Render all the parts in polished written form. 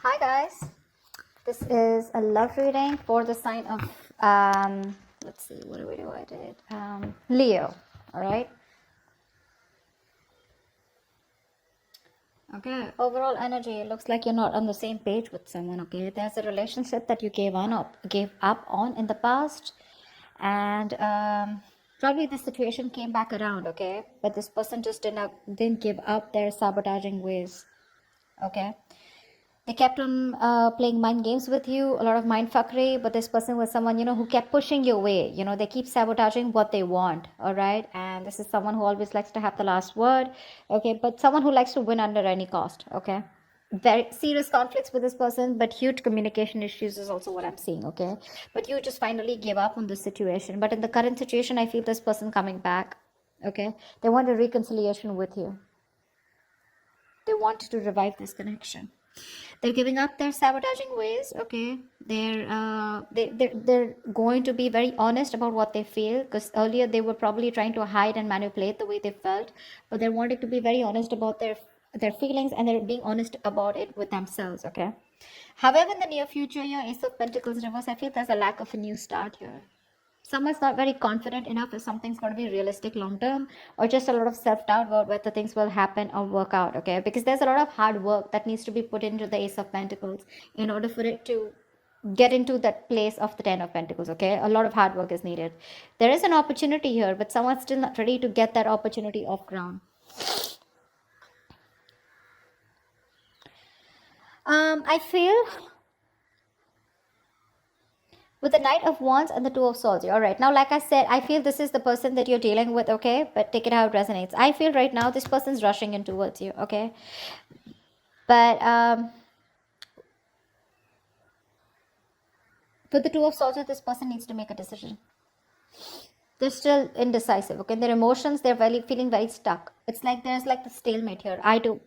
Hi guys, this is a love reading for the sign of let's see, what do we do? I did Leo. All right. Okay. Overall energy. It looks like you're not on the same page with someone. Okay. There's a relationship that you gave up on in the past, and probably the situation came back around. Okay, but this person just didn't give up their sabotaging ways. Okay. They kept on playing mind games with you, a lot of mind fuckery, but this person was someone, who kept pushing you away. They keep sabotaging what they want, all right? And this is someone who always likes to have the last word, okay? But someone who likes to win under any cost, okay? Very serious conflicts with this person, but huge communication issues is also what I'm seeing, okay? But you just finally gave up on this situation. But in the current situation, I feel this person coming back, okay? They want a reconciliation with you. They want to revive this connection. They're giving up their sabotaging ways. Okay, they're going to be very honest about what they feel, because earlier they were probably trying to hide and manipulate the way they felt, but they're wanting to be very honest about their feelings, and they're being honest about it with themselves. Okay, however, in the near future, your Ace of Pentacles reverse, I feel there's a lack of a new start here. Someone's not very confident enough if something's going to be realistic long term, or just a lot of self-doubt about whether things will happen or work out. Okay, because there's a lot of hard work that needs to be put into the Ace of Pentacles in order for it to get into that place of the Ten of Pentacles. Okay, a lot of hard work is needed. There is an opportunity here, but someone's still not ready to get that opportunity off ground. I feel with the Knight of Wands and the Two of Swords. All right, now like I said, I feel this is the person that you're dealing with. Okay, but take it how it resonates. I feel right now this person's rushing in towards you. Okay, but with the Two of Swords, this person needs to make a decision. They're still indecisive. Okay, their emotions, they're feeling very stuck. It's like there's like the stalemate here.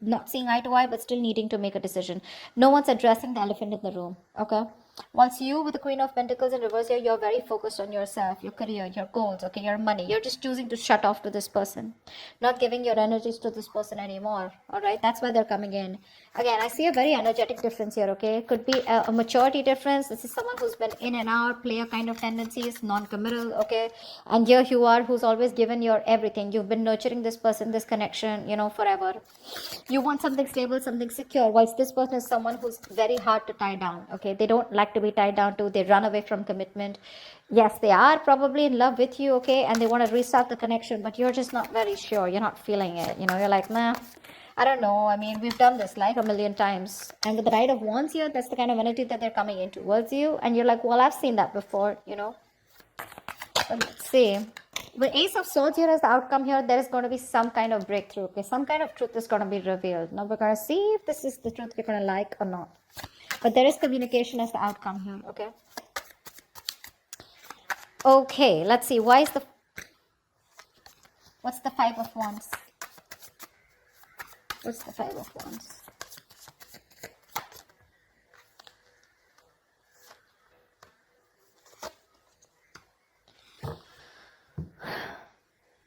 Not seeing eye to eye, but still needing to make a decision. No one's addressing the elephant in the room. Okay, once you with the Queen of Pentacles in reverse here, you're very focused on yourself, your career, your goals, okay, your money. You're just choosing to shut off to this person, not giving your energies to this person anymore. All right, that's why they're coming in. Again, I see a very energetic difference here. Okay, could be a maturity difference. This is someone who's been in and out, player kind of tendencies, non-committal. Okay, and here you are, who's always given your everything. You've been nurturing this person, this connection, forever. You want something stable, something secure, whilst this person is someone who's very hard to tie down. Okay, they don't like to be tied down to. They run away from commitment. Yes, they are probably in love with you. Okay, and they want to restart the connection, but you're just not very sure. You're not feeling it. You're like, nah, I don't know. I mean, we've done this like a million times. And with the Knight of Wands here, that's the kind of energy that they're coming in towards you. And you're like, well, I've seen that before. But let's see. With Ace of Swords here as the outcome here, there is going to be some kind of breakthrough. Okay, some kind of truth is going to be revealed. Now we're going to see if this is the truth you're going to like or not. But there is communication as the outcome here. Okay. Okay, let's see. What's the Five of Wands? What's the Five of Wands?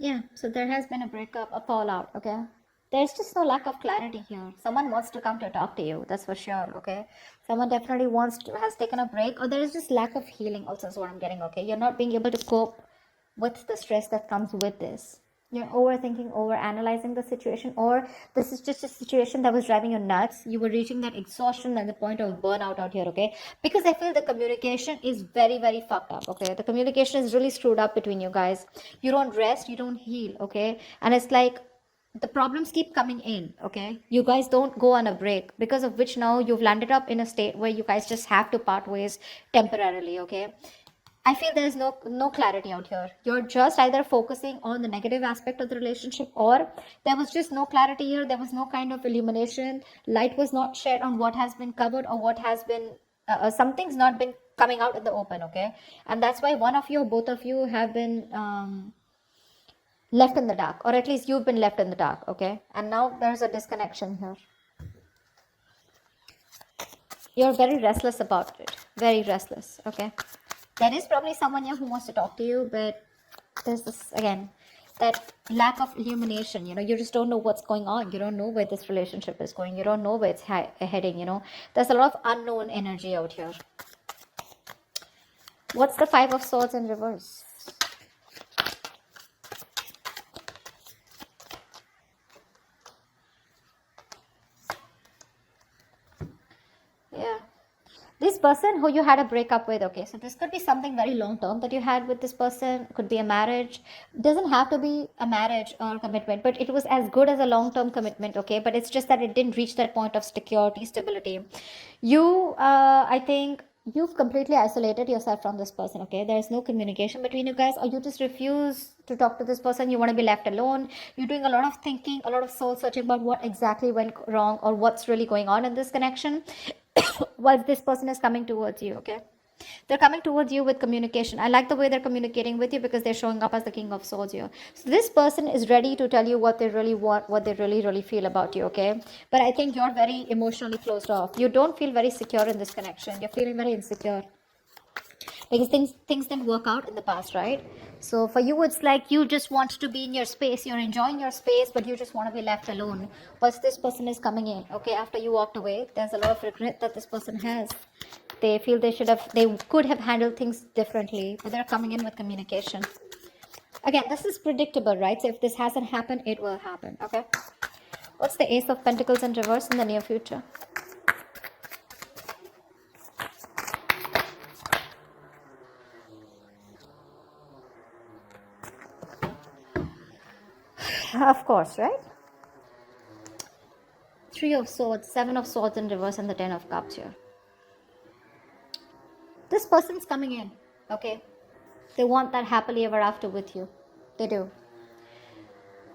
Yeah, so there has been a breakup, a fallout, okay? There's just no lack of clarity here. Someone wants to come to talk to you, that's for sure, okay? Someone definitely has taken a break, or there is just lack of healing also is what I'm getting, okay? You're not being able to cope with the stress that comes with this. You're overthinking, overanalyzing the situation, or this is just a situation that was driving you nuts. You were reaching that exhaustion and the point of burnout out here, okay? Because I feel the communication is very, very fucked up, okay? The communication is really screwed up between you guys. You don't rest, you don't heal, okay? And it's like the problems keep coming in. Okay, you guys don't go on a break, because of which now you've landed up in a state where you guys just have to part ways temporarily. Okay, I feel there's no clarity out here. You're just either focusing on the negative aspect of the relationship, or there was just no clarity here. There was no kind of illumination. Light was not shed on what has been covered, or what has been something's not been coming out in the open. Okay, and that's why one of you or both of you have been left in the dark, or at least you've been left in the dark. Okay, and now there's a disconnection here. You're very restless about it, very restless. Okay, there is probably someone here who wants to talk to you, but there's this again, that lack of illumination, you just don't know what's going on. You don't know where this relationship is going. You don't know where it's heading. There's a lot of unknown energy out here. What's the Five of Swords in reverse? Yeah. This person who you had a breakup with, okay, so this could be something very long term that you had with this person. Could be a marriage. Doesn't have to be a marriage or commitment, but it was as good as a long term commitment, okay, but it's just that it didn't reach that point of security, stability. I think you've completely isolated yourself from this person, okay. There's no communication between you guys, or you just refuse to talk to this person. You want to be left alone. You're doing a lot of thinking, a lot of soul searching about what exactly went wrong or what's really going on in this connection. While this person is coming towards you, okay, they're coming towards you with communication. I like the way they're communicating with you because they're showing up as the King of Swords here. So this person is ready to tell you what they really want, what they really feel about you, okay. But I think you're very emotionally closed off. You don't feel very secure in this connection. You're feeling very insecure because things didn't work out in the past, right? So for you, it's like you just want to be in your space. You're enjoying your space, but you just want to be left alone. Once this person is coming in, okay, after you walked away, there's a lot of regret that this person has. They feel they could have handled things differently, but they're coming in with communication. Again, this is predictable, right? So if this hasn't happened, it will happen, okay? What's the Ace of Pentacles in reverse in the near future? Of course, right? Three of Swords, Seven of Swords in reverse, and the Ten of Cups here. This person's coming in, okay? They want that happily ever after with you. They do.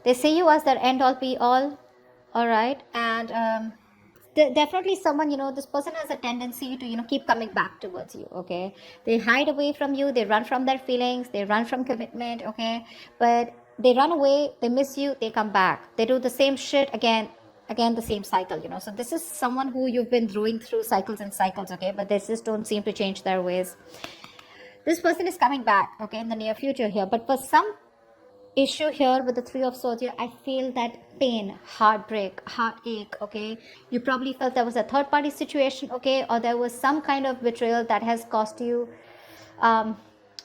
They see you as their end all be all right? And definitely someone, this person has a tendency to, keep coming back towards you, okay? They hide away from you. They run from their feelings. They run from commitment, okay? But they run away. They miss you. They come back. They do the same shit again, the same cycle, so this is someone who you've been going through cycles and cycles, okay, but they just don't seem to change their ways. This person is coming back, okay, in the near future here, but for some issue here with the Three of Swords here, I feel that pain, heartbreak, heartache, okay. You probably felt there was a third party situation, okay, or there was some kind of betrayal that has cost you.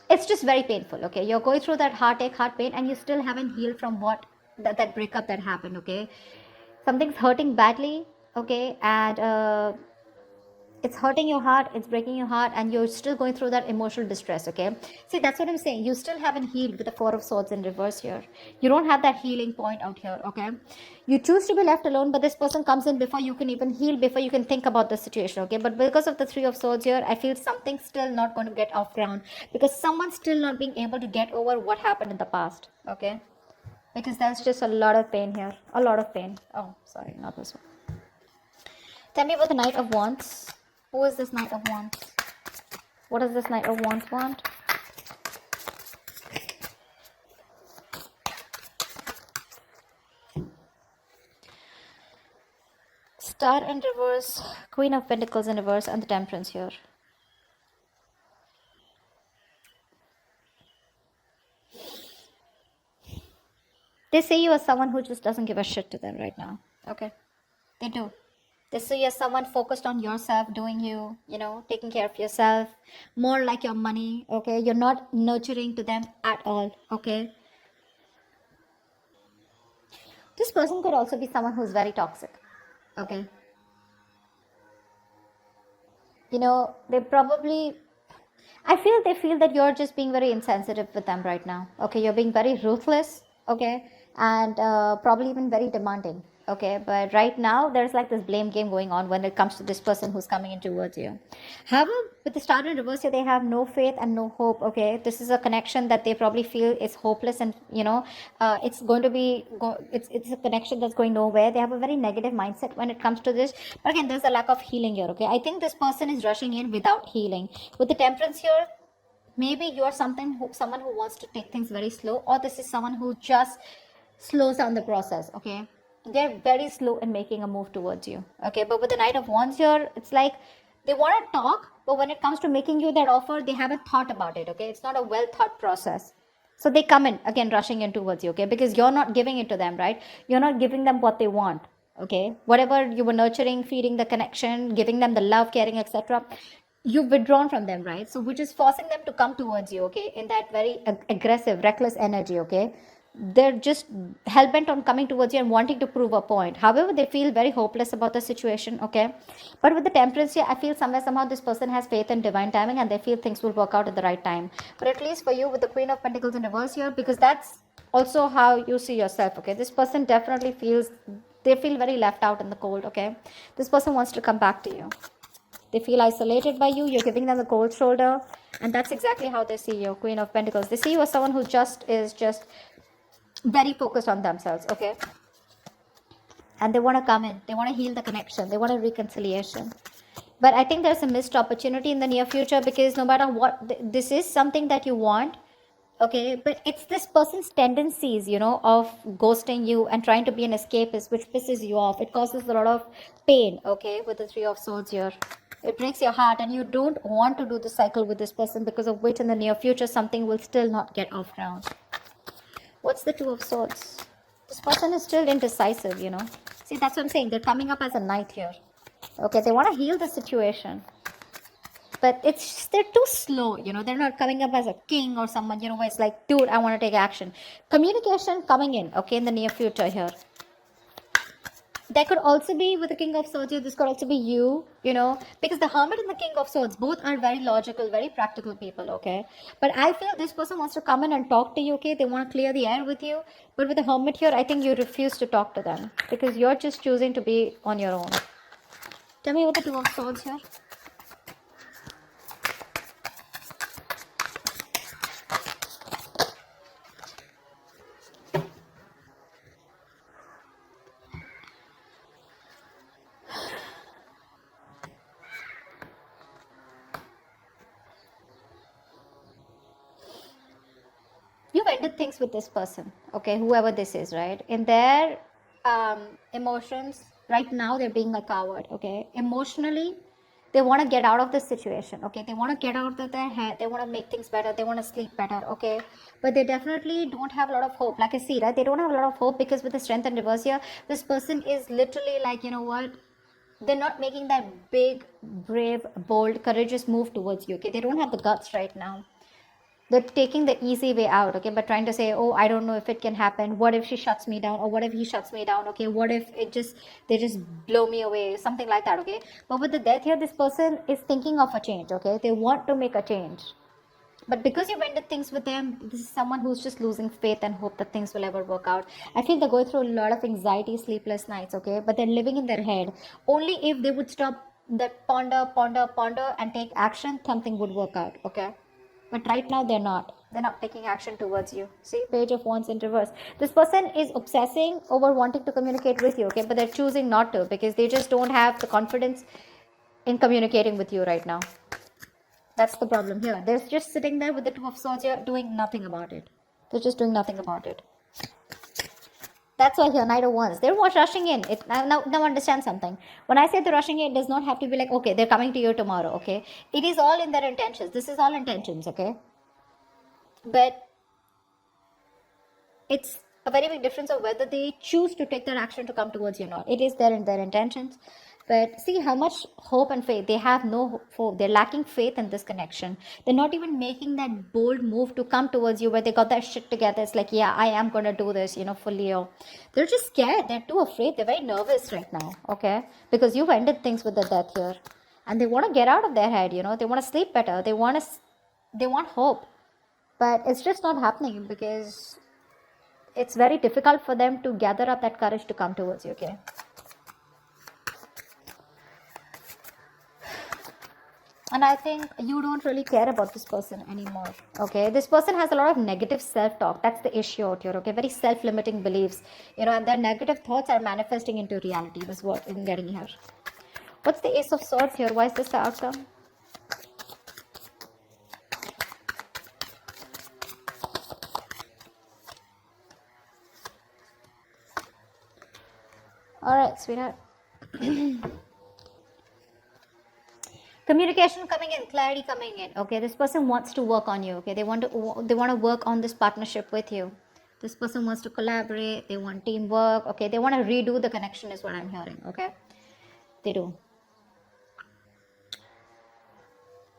It's just very painful, okay. You're going through that heartache, heart pain, and you still haven't healed from what that breakup that happened, okay. Something's hurting badly, okay, and it's hurting your heart, it's breaking your heart, and you're still going through that emotional distress, okay. See, that's what I'm saying. You still haven't healed with the Four of Swords in reverse here. You don't have that healing point out here, okay. You choose to be left alone, but this person comes in before you can even heal, before you can think about the situation, okay. But because of the Three of Swords here, I feel something's still not going to get off ground, because someone's still not being able to get over what happened in the past, okay. Because there's just a lot of pain here. A lot of pain. Oh, sorry, not this one. Tell me about the Knight of Wands. Who is this Knight of Wands? What does this Knight of Wands want? Star in reverse, Queen of Pentacles in reverse, and the Temperance here. They see you as someone who just doesn't give a shit to them right now. Okay. They do. They see you as someone focused on yourself, doing you, taking care of yourself, more like your money, okay? You're not nurturing to them at all, okay? This person could also be someone who's very toxic, okay? They probably, they feel that you're just being very insensitive with them right now, okay? You're being very ruthless, okay? And probably even very demanding, okay. But right now there's like this blame game going on when it comes to this person who's coming in towards you. However, with the Star in reverse here, they have no faith and no hope, okay. This is a connection that they probably feel is hopeless, and it's going to be it's a connection that's going nowhere. They have a very negative mindset when it comes to this. But again, there's a lack of healing here, okay. I think this person is rushing in without healing. With the Temperance here, maybe you're someone who wants to take things very slow, or this is someone who just slows down the process, okay. They're very slow in making a move towards you, okay. But with the Knight of Wands here, it's like they want to talk, but when it comes to making you that offer, they haven't thought about it, okay. It's not a well thought process. So they come in again, rushing in towards you, okay? Because you're not giving it to them, right? You're not giving them what they want, okay? Whatever you were nurturing, feeding the connection, giving them the love, caring, etc., you've withdrawn from them, right? So which is forcing them to come towards you, okay? In that very aggressive, reckless energy, okay? They're just hell-bent on coming towards you and wanting to prove a point. However, they feel very hopeless about the situation, okay? But with the temperance here, I feel somewhere somehow this person has faith in divine timing and they feel things will work out at the right time. But at least for you with the Queen of Pentacles in reverse here, because that's also how you see yourself, okay? This person definitely feels, they feel very left out in the cold, okay? This person wants to come back to you. They feel isolated by you. You're giving them the cold shoulder. And that's exactly how they see you, Queen of Pentacles. They see you as someone who is just very focused on themselves, okay? And they want to come in. They want to heal the connection. They want a reconciliation. But I think there's a missed opportunity in the near future, because no matter what, this is something that you want, okay? But it's this person's tendencies, of ghosting you and trying to be an escapist, which pisses you off. It causes a lot of pain, okay, with the Three of Swords here. It breaks your heart, and you don't want to do the cycle with this person, because of which in the near future something will still not get off ground. What's the Two of Swords? This person is still indecisive, See, that's what I'm saying. They're coming up as a knight here. Okay, they want to heal the situation. But they're too slow, They're not coming up as a king or someone, where it's like, dude, I want to take action. Communication coming in, okay, in the near future here. There could also be with the King of Swords here, this could also be you, because the Hermit and the King of Swords both are very logical, very practical people, okay? But I feel this person wants to come in and talk to you, okay? They want to clear the air with you. But with the Hermit here, I think you refuse to talk to them, because you're just choosing to be on your own. Tell me what the Two of Swords here. You've ended things with this person, okay, whoever this is, right? In their emotions right now, they're being a coward, okay? Emotionally, they want to get out of this situation, okay? They want to get out of their head. They want to make things better. They want to sleep better, okay? But they definitely don't have a lot of hope. Like I see, right? They don't have a lot of hope, because with the Strength and reverse here, this person is literally like, you know what? They're not making that big, brave, bold, courageous move towards you, okay? They don't have the guts right now. They're taking the easy way out, okay, but trying to say, oh, I don't know if it can happen. What if she shuts me down? Or what if he shuts me down? Okay, what if they just blow me away? Something like that, okay? But with the Death here, this person is thinking of a change, okay? They want to make a change. But because you've ended things with them, this is someone who's just losing faith and hope that things will ever work out. I feel they're going through a lot of anxiety, sleepless nights, okay? But they're living in their head. Only if they would stop that ponder, and take action, something would work out, okay? But right now they're not. They're not taking action towards you. See, Page of Wands in reverse. This person is obsessing over wanting to communicate with you, okay? But they're choosing not to, because they just don't have the confidence in communicating with you right now. That's the problem here. They're just sitting there with the Two of Swords here, doing nothing about it. They're just doing nothing about it. That's why here, Knight of Wands. They're rushing in. Now understand something. When I say they're rushing in, it does not have to be like, okay, they're coming to you tomorrow, okay? It is all in their intentions. This is all intentions, okay? But it's a very big difference of whether they choose to take their action to come towards you or not. It is there in their intentions. But see how much hope and faith. They have no hope. They're lacking faith in this connection. They're not even making that bold move to come towards you where they got that shit together. It's like, yeah, I am going to do this, fully. They're just scared. They're too afraid. They're very nervous right now, okay? Because you've ended things with the Death here. And they want to get out of their head, They want to sleep better. They want hope. But it's just not happening, because it's very difficult for them to gather up that courage to come towards you, okay? And I think you don't really care about this person anymore, okay? This person has a lot of negative self-talk. That's the issue out here, okay? Very self-limiting beliefs, and their negative thoughts are manifesting into reality. That's what I'm getting here. What's the Ace of Swords here? Why is this the outcome? All right, sweetheart. Communication coming in, clarity coming in. Okay, this person wants to work on you. Okay, they want to work on this partnership with you. This person wants to collaborate. They want teamwork. Okay, they want to redo the connection is what I'm hearing. Okay, they do.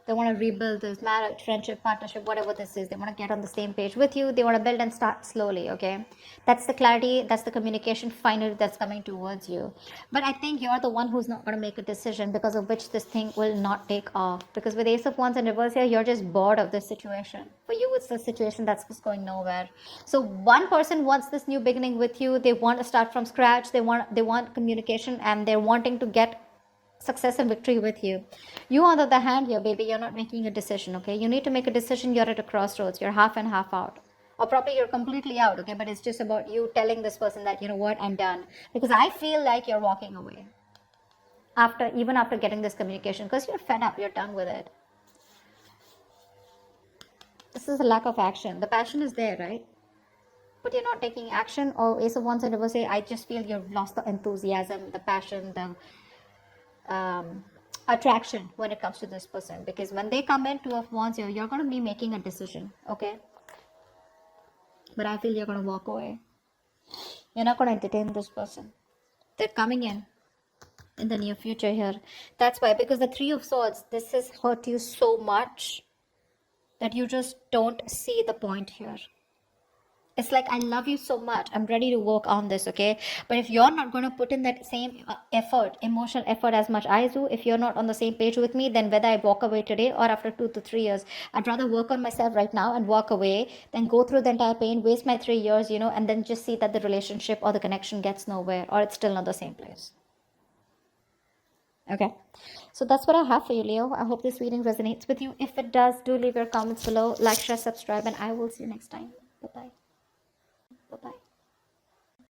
They want to rebuild this marriage, friendship, partnership, whatever this is. They want to get on the same page with you. They want to build and start slowly. Okay, that's the clarity. That's the communication finally that's coming towards you. But I think you're the one who's not going to make a decision, because of which this thing will not take off. Because with Ace of Wands and reverse here, you're just bored of this situation. For you, it's a situation that's just going nowhere. So one person wants this new beginning with you. They want to start from scratch. They want communication, and they're wanting to get success and victory with you. You, on the other hand, here, baby, you're not making a decision. Okay, you need to make a decision. You're at a crossroads. You're half and half out, or probably you're completely out. Okay, but it's just about you telling this person that, you know what, I'm done, because I feel like you're walking away even after getting this communication, because you're fed up. You're done with it. This is a lack of action. The passion is there, right? But you're not taking action. Or Ace of Wands and Reverse, I just feel you've lost the enthusiasm, the passion, the attraction when it comes to this person. Because when they come in, Two of Wands, you're going to be making a decision. Okay, but I feel you're going to walk away. You're not going to entertain this person. They're coming in the near future here. That's why, because the Three of Swords, this has hurt you so much that you just don't see the point here. It's like, I love you so much, I'm ready to work on this. Okay, but if you're not going to put in that same effort, emotional effort, as much I do, if you're not on the same page with me, then whether I walk away today or after 2 to 3 years, I'd rather work on myself right now and walk away than go through the entire pain, waste my 3 years, and then just see that the relationship or the connection gets nowhere, or it's still not the same place. Okay, so that's what I have for you, Leo. I hope this reading resonates with you. If it does, do leave your comments below, like, share, subscribe, and I will see you next time. Bye bye. Bye bye.